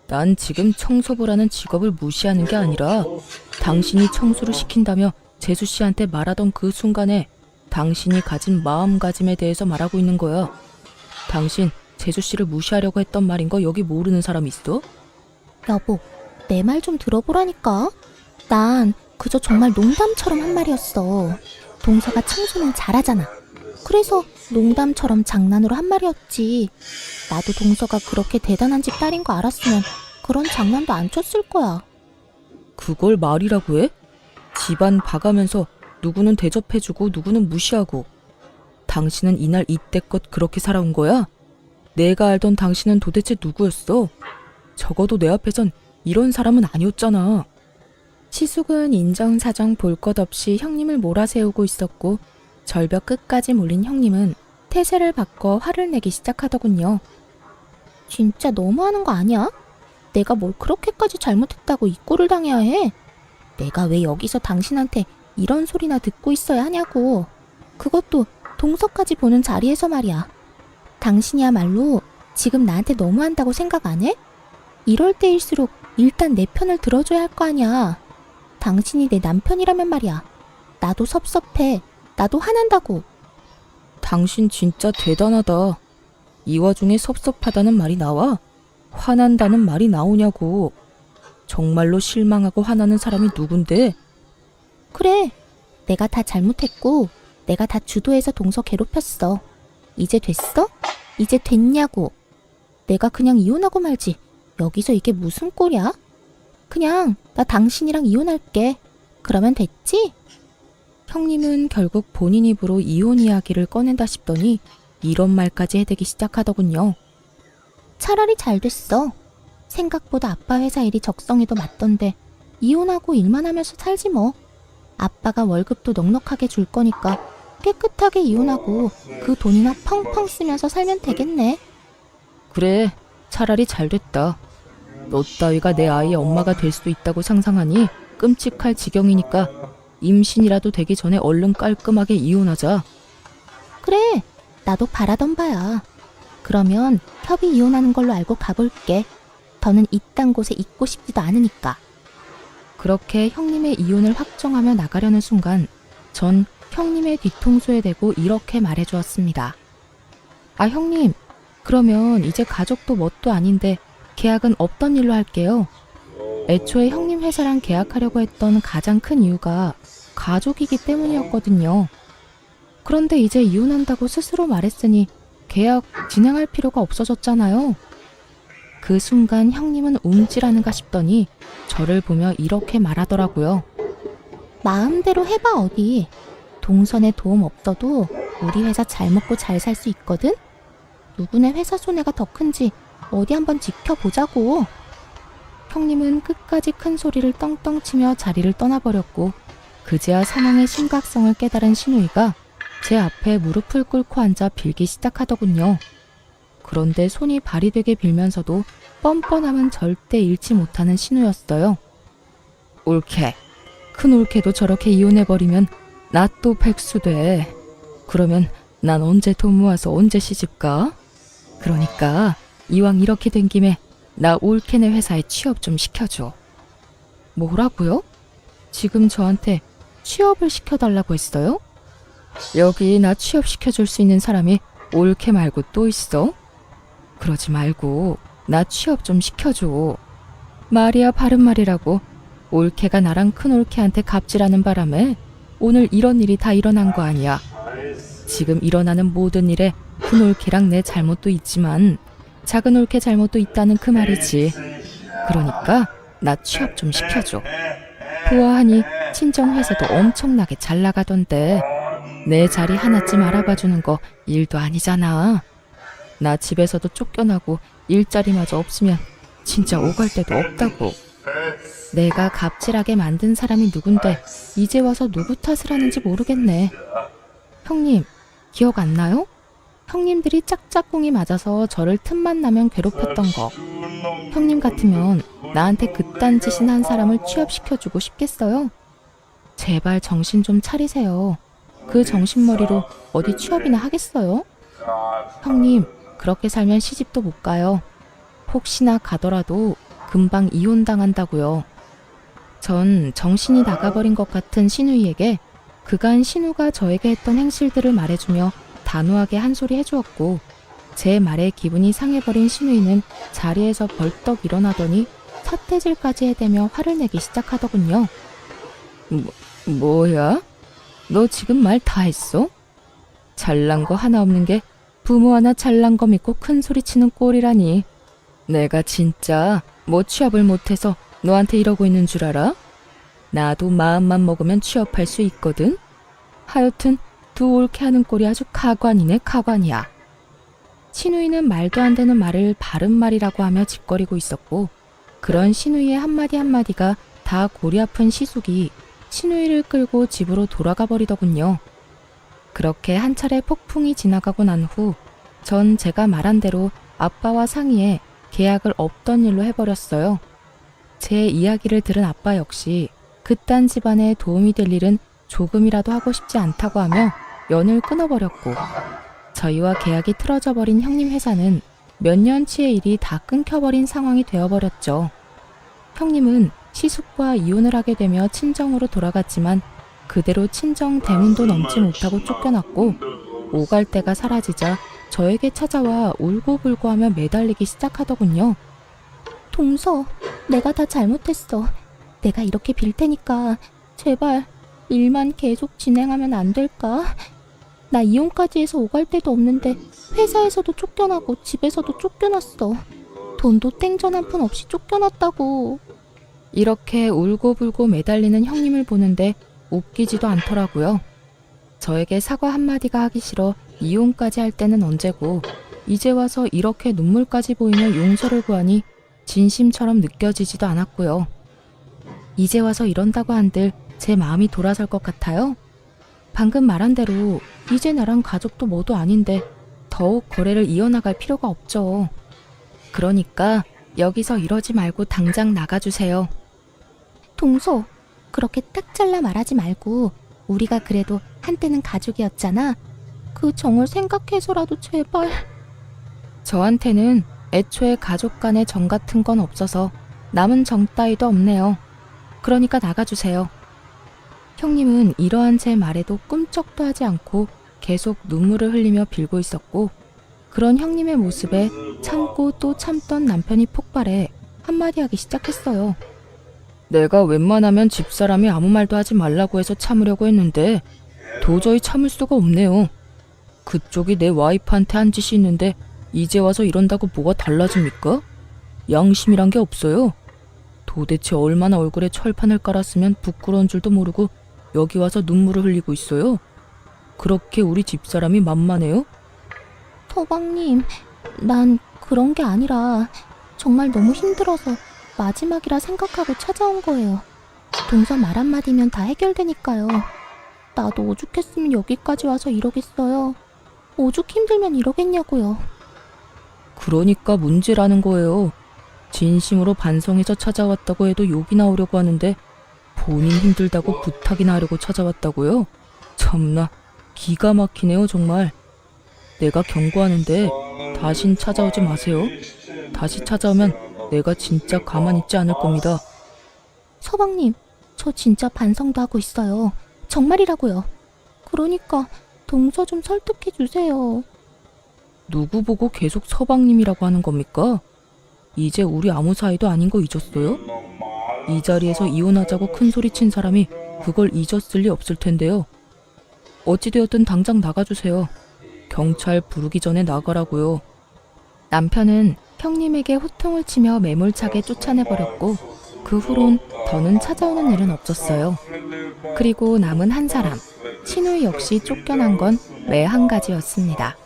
난 지금 청소부라는 직업을 무시하는 게 아니라 당신이 청소를 시킨다며 재수씨한테 말하던 그 순간에 당신이 가진 마음가짐에 대해서 말하고 있는 거야. 당신 재수씨를 무시하려고 했던 말인 거 여기 모르는 사람 있어? 여보, 내 말 좀 들어보라니까. 난 그저 정말 농담처럼 한 말이었어. 동서가 청소는 잘하잖아. 그래서 농담처럼 장난으로 한 말이었지. 나도 동서가 그렇게 대단한 집 딸인 거 알았으면 그런 장난도 안 쳤을 거야. 그걸 말이라고 해? 집안 봐가면서 누구는 대접해주고 누구는 무시하고. 당신은 이날 이때껏 그렇게 살아온 거야? 내가 알던 당신은 도대체 누구였어? 적어도 내 앞에선 이런 사람은 아니었잖아. 시숙은 인정사정 볼 것 없이 형님을 몰아세우고 있었고 절벽 끝까지 몰린 형님은 태세를 바꿔 화를 내기 시작하더군요. 진짜 너무하는 거 아니야? 내가 뭘 그렇게까지 잘못했다고 이 꼴을 당해야 해? 내가 왜 여기서 당신한테 이런 소리나 듣고 있어야 하냐고. 그것도 동서까지 보는 자리에서 말이야. 당신이야말로 지금 나한테 너무한다고 생각 안 해? 이럴 때일수록 일단 내 편을 들어줘야 할 거 아니야. 당신이 내 남편이라면 말이야. 나도 섭섭해. 나도 화난다고. 당신 진짜 대단하다. 이 와중에 섭섭하다는 말이 나와? 화난다는 말이 나오냐고. 정말로 실망하고 화나는 사람이 누군데? 그래. 내가 다 잘못했고 내가 다 주도해서 동서 괴롭혔어. 이제 됐어? 이제 됐냐고. 내가 그냥 이혼하고 말지. 여기서 이게 무슨 꼴이야? 그냥 나 당신이랑 이혼할게. 그러면 됐지? 형님은 결국 본인 입으로 이혼 이야기를 꺼낸다 싶더니 이런 말까지 해대기 시작하더군요. 차라리 잘 됐어. 생각보다 아빠 회사 일이 적성에도 맞던데 이혼하고 일만 하면서 살지 뭐. 아빠가 월급도 넉넉하게 줄 거니까 깨끗하게 이혼하고 그 돈이나 펑펑 쓰면서 살면 되겠네. 그래, 차라리 잘 됐다. 너 따위가 내 아이의 엄마가 될 수도 있다고 상상하니 끔찍할 지경이니까 임신이라도 되기 전에 얼른 깔끔하게 이혼하자. 그래, 나도 바라던 바야. 그러면 협의 이혼하는 걸로 알고 가볼게. 더는 이딴 곳에 있고 싶지도 않으니까. 그렇게 형님의 이혼을 확정하며 나가려는 순간 전 형님의 뒤통수에 대고 이렇게 말해주었습니다. 아 형님, 그러면 이제 가족도 뭣도 아닌데 계약은 없던 일로 할게요. 애초에 형님 회사랑 계약하려고 했던 가장 큰 이유가 가족이기 때문이었거든요. 그런데 이제 이혼한다고 스스로 말했으니 계약 진행할 필요가 없어졌잖아요. 그 순간 형님은 움찔하는가 싶더니 저를 보며 이렇게 말하더라고요. 마음대로 해봐 어디. 동선에 도움 없어도 우리 회사 잘 먹고 잘 살 수 있거든? 누구네 회사 손해가 더 큰지 어디 한번 지켜보자고. 형님은 끝까지 큰 소리를 떵떵 치며 자리를 떠나버렸고 그제야 상황의 심각성을 깨달은 신우이가 제 앞에 무릎을 꿇고 앉아 빌기 시작하더군요. 그런데 손이 발이 되게 빌면서도 뻔뻔함은 절대 잃지 못하는 신우였어요. 올케, 큰 올케도 저렇게 이혼해버리면 나 또 백수돼. 그러면 난 언제 돈 모아서 언제 시집가? 그러니까 이왕 이렇게 된 김에 나 올케네 회사에 취업 좀 시켜줘. 뭐라고요? 지금 저한테 취업을 시켜달라고 했어요? 여기 나 취업시켜줄 수 있는 사람이 올케 말고 또 있어? 그러지 말고 나 취업 좀 시켜줘. 말이야 바른 말이라고. 올케가 나랑 큰 올케한테 갑질하는 바람에 오늘 이런 일이 다 일어난 거 아니야. 지금 일어나는 모든 일에 큰 올케랑 내 잘못도 있지만 작은 올케 잘못도 있다는 그 말이지. 그러니까 나 취업 좀 시켜줘. 보아하니 친정 회사도 엄청나게 잘 나가던데 내 자리 하나쯤 알아봐주는 거 일도 아니잖아. 나 집에서도 쫓겨나고 일자리마저 없으면 진짜 오갈 데도 없다고. 내가 갑질하게 만든 사람이 누군데 이제 와서 누구 탓을 하는지 모르겠네. 형님, 기억 안 나요? 형님들이 짝짝꿍이 맞아서 저를 틈만 나면 괴롭혔던 거. 형님 같으면 나한테 그딴 짓이나 한 사람을 취업시켜주고 싶겠어요? 제발 정신 좀 차리세요. 그 정신머리로 어디 취업이나 하겠어요? 형님, 그렇게 살면 시집도 못 가요. 혹시나 가더라도 금방 이혼당한다고요. 전 정신이 나가버린 것 같은 신우이에게 그간 신우가 저에게 했던 행실들을 말해주며 단호하게 한 소리 해주었고 제 말에 기분이 상해버린 신우이는 자리에서 벌떡 일어나더니 삿대질까지 해대며 화를 내기 시작하더군요. 뭐야? 너 지금 말 다 했어? 잘난 거 하나 없는 게 부모 하나 잘난 거 믿고 큰 소리 치는 꼴이라니. 내가 진짜 뭐 취업을 못해서 너한테 이러고 있는 줄 알아? 나도 마음만 먹으면 취업할 수 있거든. 하여튼 두 올케 하는 꼴이 아주 가관이네 가관이야. 신우이는 말도 안 되는 말을 바른 말이라고 하며 짓거리고 있었고 그런 신우이의 한마디 한마디가 다 골이 아픈 시숙이 신우이를 끌고 집으로 돌아가 버리더군요. 그렇게 한 차례 폭풍이 지나가고 난 후 전 제가 말한 대로 아빠와 상의해 계약을 없던 일로 해버렸어요. 제 이야기를 들은 아빠 역시 그딴 집안에 도움이 될 일은 조금이라도 하고 싶지 않다고 하며 연을 끊어버렸고 저희와 계약이 틀어져 버린 형님 회사는 몇 년치의 일이 다 끊겨버린 상황이 되어버렸죠. 형님은 시숙과 이혼을 하게 되며 친정으로 돌아갔지만 그대로 친정 대문도 넘지 못하고 쫓겨났고 오갈 데가 사라지자 저에게 찾아와 울고불고하며 매달리기 시작하더군요. 동서, 내가 다 잘못했어. 내가 이렇게 빌 테니까 제발 일만 계속 진행하면 안 될까? 나 이혼까지 해서 오갈 데도 없는데 회사에서도 쫓겨나고 집에서도 쫓겨났어. 돈도 땡전 한 푼 없이 쫓겨났다고. 이렇게 울고불고 매달리는 형님을 보는데 웃기지도 않더라고요. 저에게 사과 한마디가 하기 싫어 이혼까지 할 때는 언제고 이제 와서 이렇게 눈물까지 보이며 용서를 구하니 진심처럼 느껴지지도 않았고요. 이제 와서 이런다고 한들 제 마음이 돌아설 것 같아요. 방금 말한 대로 이제 나랑 가족도 뭐도 아닌데 더욱 거래를 이어나갈 필요가 없죠. 그러니까 여기서 이러지 말고 당장 나가주세요. 동서, 그렇게 딱 잘라 말하지 말고 우리가 그래도 한때는 가족이었잖아. 그 정을 생각해서라도 제발. 저한테는 애초에 가족 간의 정 같은 건 없어서 남은 정 따위도 없네요. 그러니까 나가주세요. 형님은 이러한 제 말에도 꿈쩍도 하지 않고 계속 눈물을 흘리며 빌고 있었고 그런 형님의 모습에 참고 또 참던 남편이 폭발해 한마디 하기 시작했어요. 내가 웬만하면 집사람이 아무 말도 하지 말라고 해서 참으려고 했는데 도저히 참을 수가 없네요. 그쪽이 내 와이프한테 한 짓이 있는데 이제 와서 이런다고 뭐가 달라집니까? 양심이란 게 없어요? 도대체 얼마나 얼굴에 철판을 깔았으면 부끄러운 줄도 모르고 여기 와서 눈물을 흘리고 있어요? 그렇게 우리 집사람이 만만해요? 서방님, 난 그런 게 아니라 정말 너무 힘들어서 마지막이라 생각하고 찾아온 거예요. 동서 말 한마디면 다 해결되니까요. 나도 오죽했으면 여기까지 와서 이러겠어요. 오죽 힘들면 이러겠냐고요. 그러니까 문제라는 거예요. 진심으로 반성해서 찾아왔다고 해도 욕이 나오려고 하는데 본인 힘들다고 부탁이나 하려고 찾아왔다고요? 참나 기가 막히네요 정말. 내가 경고하는데 다신 찾아오지 마세요. 다시 찾아오면 내가 진짜 가만히 있지 않을 겁니다. 서방님, 저 진짜 반성도 하고 있어요. 정말이라고요. 그러니까 동서 좀 설득해 주세요. 누구 보고 계속 서방님이라고 하는 겁니까? 이제 우리 아무 사이도 아닌 거 잊었어요? 이 자리에서 이혼하자고 큰소리친 사람이 그걸 잊었을 리 없을 텐데요. 어찌되었든 당장 나가주세요. 경찰 부르기 전에 나가라고요. 남편은 형님에게 호통을 치며 매몰차게 쫓아내버렸고 그 후론 더는 찾아오는 일은 없었어요. 그리고 남은 한 사람, 신우이 역시 쫓겨난 건 매 한 가지였습니다.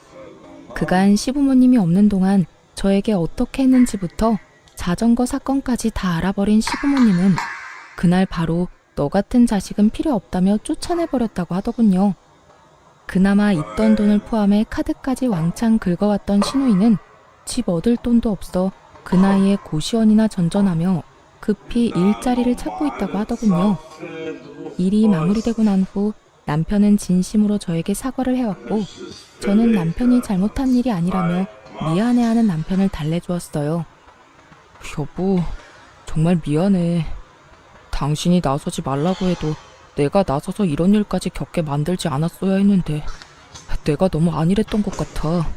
그간 시부모님이 없는 동안 저에게 어떻게 했는지부터 자전거 사건까지 다 알아버린 시부모님은 그날 바로 너 같은 자식은 필요 없다며 쫓아내버렸다고 하더군요. 그나마 있던 돈을 포함해 카드까지 왕창 긁어왔던 신우이는 집 얻을 돈도 없어 그 나이에 고시원이나 전전하며 급히 일자리를 찾고 있다고 하더군요. 일이 마무리되고 난 후 남편은 진심으로 저에게 사과를 해왔고 저는 남편이 잘못한 일이 아니라며 미안해하는 남편을 달래주었어요. 여보, 정말 미안해. 당신이 나서지 말라고 해도 내가 나서서 이런 일까지 겪게 만들지 않았어야 했는데 내가 너무 안일했던 것 같아.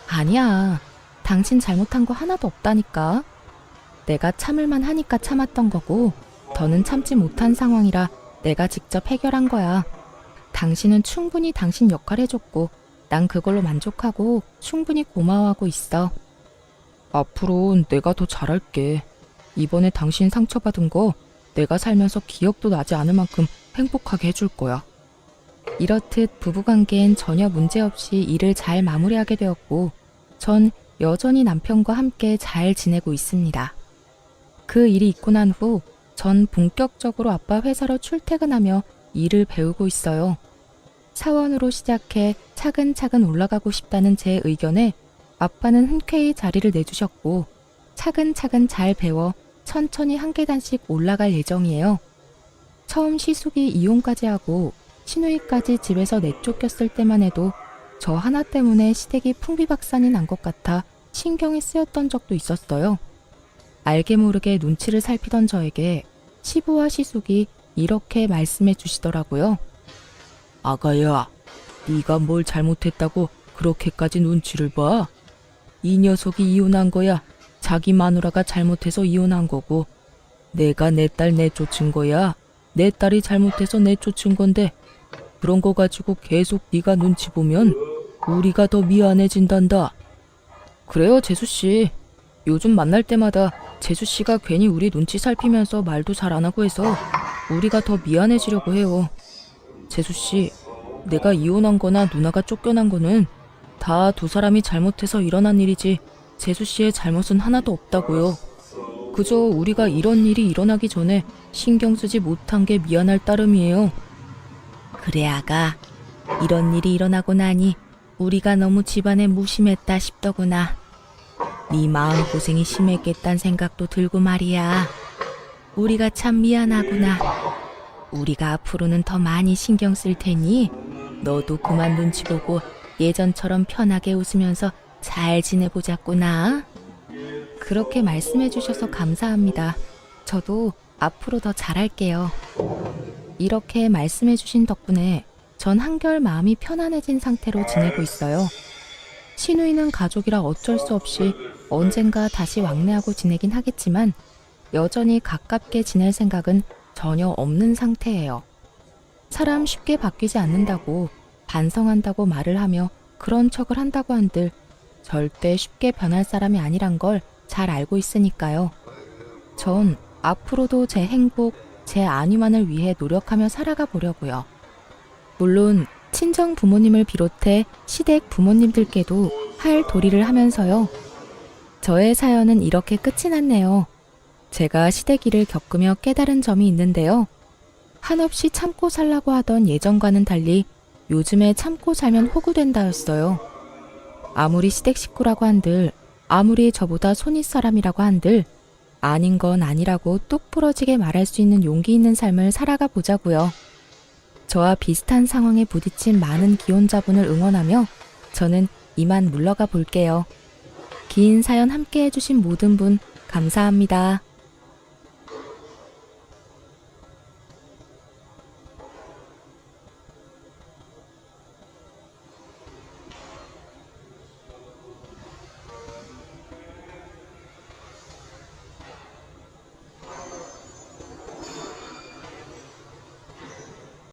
아니야. 당신 잘못한 거 하나도 없다니까. 내가 참을만 하니까 참았던 거고 더는 참지 못한 상황이라 내가 직접 해결한 거야. 당신은 충분히 당신 역할 해줬고 난 그걸로 만족하고 충분히 고마워하고 있어. 앞으로 내가 더 잘할게. 이번에 당신 상처받은 거 내가 살면서 기억도 나지 않을 만큼 행복하게 해줄 거야. 이렇듯 부부관계엔 전혀 문제없이 일을 잘 마무리하게 되었고 전 여전히 남편과 함께 잘 지내고 있습니다. 그 일이 있고 난 후 전 본격적으로 아빠 회사로 출퇴근하며 일을 배우고 있어요. 사원으로 시작해 차근차근 올라가고 싶다는 제 의견에 아빠는 흔쾌히 자리를 내주셨고 차근차근 잘 배워 천천히 한 계단씩 올라갈 예정이에요. 처음 시숙이 이혼까지 하고 신우이까지 집에서 내쫓겼을 때만 해도 저 하나 때문에 시댁이 풍비박산이 난 것 같아 신경이 쓰였던 적도 있었어요. 알게 모르게 눈치를 살피던 저에게 시부와 시숙이 이렇게 말씀해 주시더라고요. 아가야, 네가 뭘 잘못했다고 그렇게까지 눈치를 봐? 이 녀석이 이혼한 거야. 자기 마누라가 잘못해서 이혼한 거고 내가 내 딸 내쫓은 거야. 내 딸이 잘못해서 내쫓은 건데 그런 거 가지고 계속 네가 눈치 보면 우리가 더 미안해진단다. 그래요, 재수씨. 요즘 만날 때마다 재수씨가 괜히 우리 눈치 살피면서 말도 잘 안 하고 해서 우리가 더 미안해지려고 해요. 재수씨, 내가 이혼한 거나 누나가 쫓겨난 거는 다 두 사람이 잘못해서 일어난 일이지 재수씨의 잘못은 하나도 없다고요. 그저 우리가 이런 일이 일어나기 전에 신경 쓰지 못한 게 미안할 따름이에요. 그래 아가, 이런 일이 일어나고 나니 우리가 너무 집안에 무심했다 싶더구나. 네 마음고생이 심했겠단 생각도 들고 말이야. 우리가 참 미안하구나. 우리가 앞으로는 더 많이 신경 쓸 테니 너도 그만 눈치 보고 예전처럼 편하게 웃으면서 잘 지내보자꾸나. 그렇게 말씀해 주셔서 감사합니다. 저도 앞으로 더 잘할게요. 이렇게 말씀해 주신 덕분에 전 한결 마음이 편안해진 상태로 지내고 있어요. 신우이는 가족이라 어쩔 수 없이 언젠가 다시 왕래하고 지내긴 하겠지만 여전히 가깝게 지낼 생각은 전혀 없는 상태예요. 사람 쉽게 바뀌지 않는다고 반성한다고 말을 하며 그런 척을 한다고 한들 절대 쉽게 변할 사람이 아니란 걸 잘 알고 있으니까요. 전 앞으로도 제 행복, 제 안위만을 위해 노력하며 살아가 보려고요. 물론 친정 부모님을 비롯해 시댁 부모님들께도 할 도리를 하면서요. 저의 사연은 이렇게 끝이 났네요. 제가 시댁일을 겪으며 깨달은 점이 있는데요. 한없이 참고 살라고 하던 예전과는 달리 요즘에 참고 살면 호구된다였어요. 아무리 시댁 식구라고 한들, 아무리 저보다 손윗 사람이라고 한들 아닌 건 아니라고 똑 부러지게 말할 수 있는 용기 있는 삶을 살아가 보자고요. 저와 비슷한 상황에 부딪힌 많은 기혼자분을 응원하며 저는 이만 물러가 볼게요. 긴 사연 함께 해주신 모든 분 감사합니다.